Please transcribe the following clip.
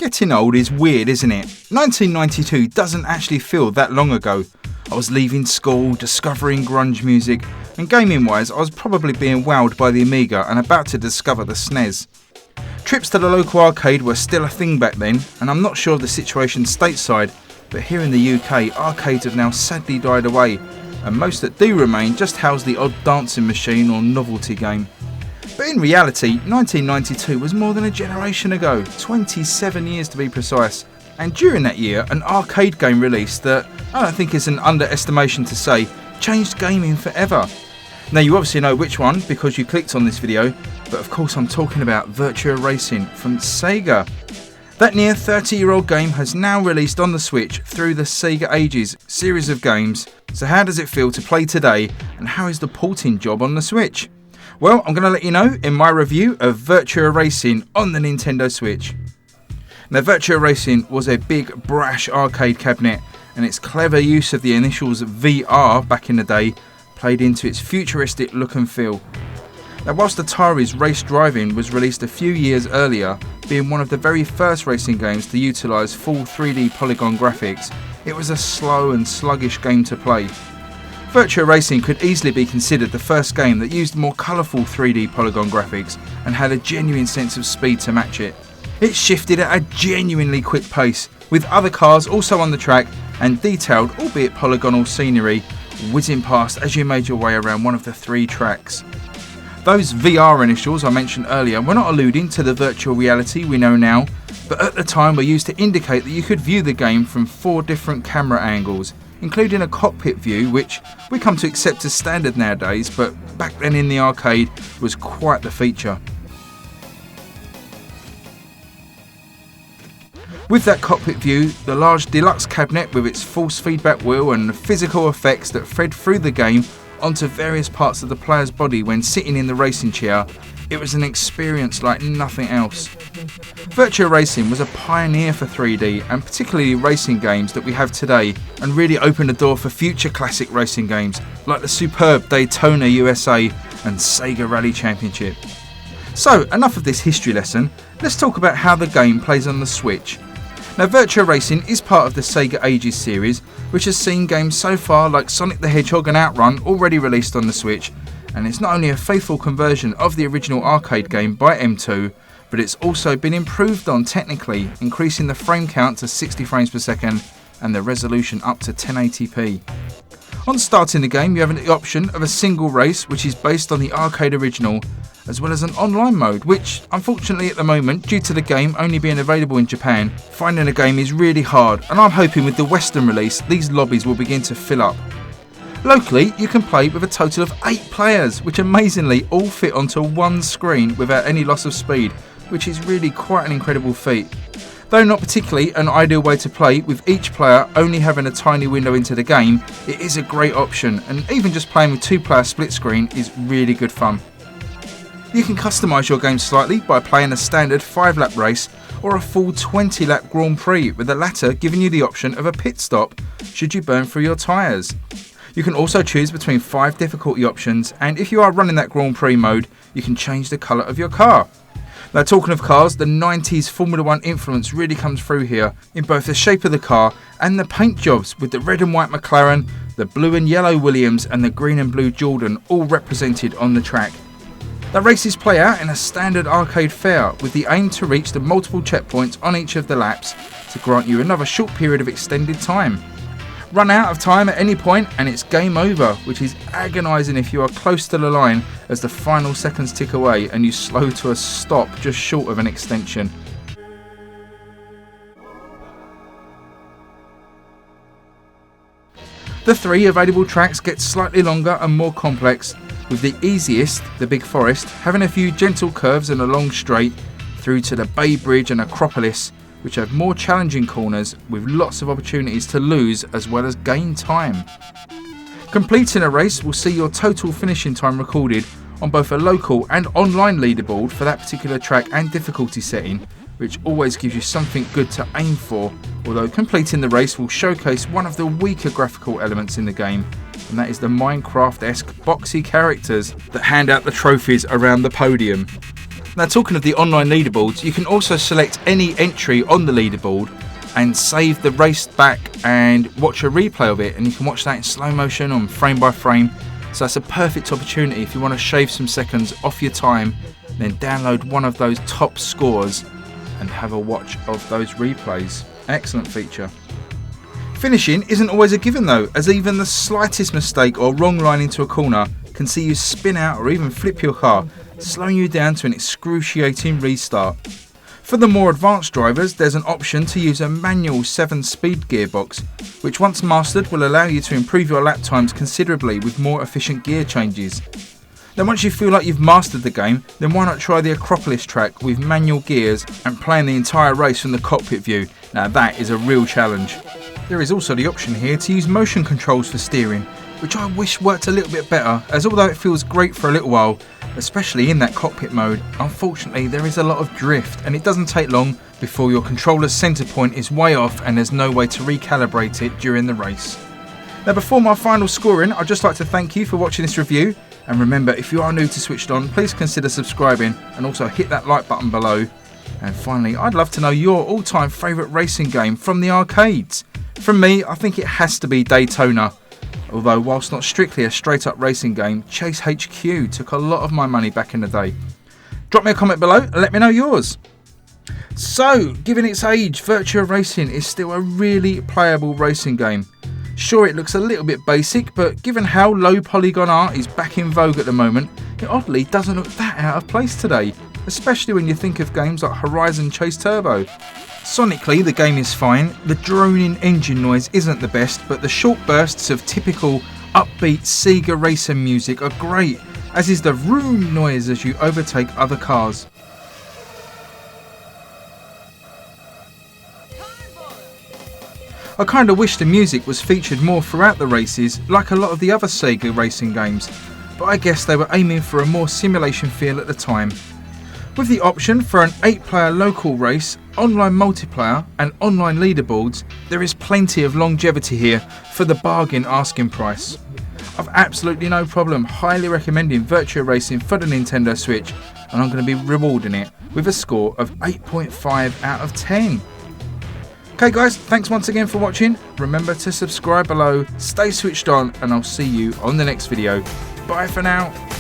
Getting old is weird, isn't it? 1992 doesn't actually feel that long ago. I was leaving school, discovering grunge music, and gaming wise I was probably being wowed by the Amiga and about to discover the SNES. Trips to the local arcade were still a thing back then, and I'm not sure of the situation stateside, but here in the UK arcades have now sadly died away, and most that do remain just house the odd dancing machine or novelty game. But in reality, 1992 was more than a generation ago, 27 years to be precise. And during that year, an arcade game released that, I don't think is an underestimation to say, changed gaming forever. Now you obviously know which one because you clicked on this video, but of course I'm talking about Virtua Racing from Sega. That near 30-year-old game has now released on the Switch through the Sega Ages series of games. So how does it feel to play today, and how is the porting job on the Switch? Well, I'm going to let you know in my review of Virtua Racing on the Nintendo Switch. Now, Virtua Racing was a big, brash arcade cabinet, and its clever use of the initials VR back in the day played into its futuristic look and feel. Now, whilst Atari's Race Driving was released a few years earlier, being one of the very first racing games to utilise full 3D polygon graphics, it was a slow and sluggish game to play. Virtua Racing could easily be considered the first game that used more colourful 3D polygon graphics and had a genuine sense of speed to match it. It shifted at a genuinely quick pace, with other cars also on the track and detailed, albeit polygonal scenery, whizzing past as you made your way around one of the 3 tracks. Those VR initials I mentioned earlier were not alluding to the virtual reality we know now, but at the time were used to indicate that you could view the game from 4 different camera angles, including a cockpit view, which we come to accept as standard nowadays, but back then in the arcade was quite the feature. With that cockpit view, the large deluxe cabinet with its force feedback wheel and the physical effects that fed through the game onto various parts of the player's body when sitting in the racing chair, it was an experience like nothing else. Virtua Racing was a pioneer for 3D and particularly racing games that we have today, and really opened the door for future classic racing games like the superb Daytona USA and Sega Rally Championship. So enough of this history lesson, let's talk about how the game plays on the Switch. Now, Virtua Racing is part of the Sega Ages series, which has seen games so far like Sonic the Hedgehog and Outrun already released on the Switch, and it's not only a faithful conversion of the original arcade game by M2, but it's also been improved on technically, increasing the frame count to 60 frames per second and the resolution up to 1080p. On starting the game, you have the option of a single race, which is based on the arcade original, as well as an online mode, which unfortunately at the moment, due to the game only being available in Japan, finding a game is really hard, and I'm hoping with the Western release these lobbies will begin to fill up. Locally, you can play with a total of 8 players, which amazingly all fit onto one screen without any loss of speed, which is really quite an incredible feat. Though not particularly an ideal way to play, with each player only having a tiny window into the game, it is a great option, and even just playing with 2-player split screen is really good fun. You can customise your game slightly by playing a standard 5-lap race or a full 20-lap Grand Prix, with the latter giving you the option of a pit stop should you burn through your tyres. You can also choose between 5 difficulty options, and if you are running that Grand Prix mode, you can change the colour of your car. Now, talking of cars, the 90s Formula 1 influence really comes through here in both the shape of the car and the paint jobs, with the red and white McLaren, the blue and yellow Williams and the green and blue Jordan all represented on the track. The races play out in a standard arcade fare, with the aim to reach the multiple checkpoints on each of the laps to grant you another short period of extended time. Run out of time at any point and it's game over, which is agonising if you are close to the line as the final seconds tick away and you slow to a stop just short of an extension. The 3 available tracks get slightly longer and more complex, with the easiest, the Big Forest, having a few gentle curves and a long straight, through to the Bay Bridge and Acropolis, which have more challenging corners with lots of opportunities to lose as well as gain time. Completing a race will see your total finishing time recorded on both a local and online leaderboard for that particular track and difficulty setting, which always gives you something good to aim for, although completing the race will showcase one of the weaker graphical elements in the game, and that is the Minecraft-esque boxy characters that hand out the trophies around the podium. Now, talking of the online leaderboards, you can also select any entry on the leaderboard and save the race back and watch a replay of it, and you can watch that in slow motion on frame by frame. So that's a perfect opportunity if you want to shave some seconds off your time, then download one of those top scores and have a watch of those replays. Excellent feature. Finishing isn't always a given though, as even the slightest mistake or wrong line into a corner can see you spin out or even flip your car, slowing you down to an excruciating restart. For the more advanced drivers, there's an option to use a manual 7-speed gearbox, which once mastered will allow you to improve your lap times considerably with more efficient gear changes. Then once you feel like you've mastered the game, then why not try the Acropolis track with manual gears and playing the entire race from the cockpit view. Now that is a real challenge. There is also the option here to use motion controls for steering, which I wish worked a little bit better, as although it feels great for a little while, especially in that cockpit mode, unfortunately there is a lot of drift and it doesn't take long before your controller's centre point is way off and there's no way to recalibrate it during the race. Now, before my final scoring, I'd just like to thank you for watching this review, and remember, if you are new to SwitchedOn, please consider subscribing and also hit that like button below. And finally, I'd love to know your all-time favourite racing game from the arcades. From me, I think it has to be Daytona. Although, whilst not strictly a straight-up racing game, Chase HQ took a lot of my money back in the day. Drop me a comment below and let me know yours. So, given its age, Virtua Racing is still a really playable racing game. Sure, it looks a little bit basic, but given how low polygon art is back in vogue at the moment, it oddly doesn't look that out of place today, especially when you think of games like Horizon Chase Turbo. Sonically, the game is fine, the droning engine noise isn't the best, but the short bursts of typical upbeat Sega Racing music are great, as is the vroom noise as you overtake other cars. I kinda wish the music was featured more throughout the races, like a lot of the other Sega Racing games, but I guess they were aiming for a more simulation feel at the time. With the option for an 8-player local race, online multiplayer and online leaderboards, there is plenty of longevity here for the bargain asking price. I've absolutely no problem highly recommending Virtua Racing for the Nintendo Switch, and I'm going to be rewarding it with a score of 8.5 out of 10. Okay guys, thanks once again for watching. Remember to subscribe below, stay switched on, and I'll see you on the next video. Bye for now.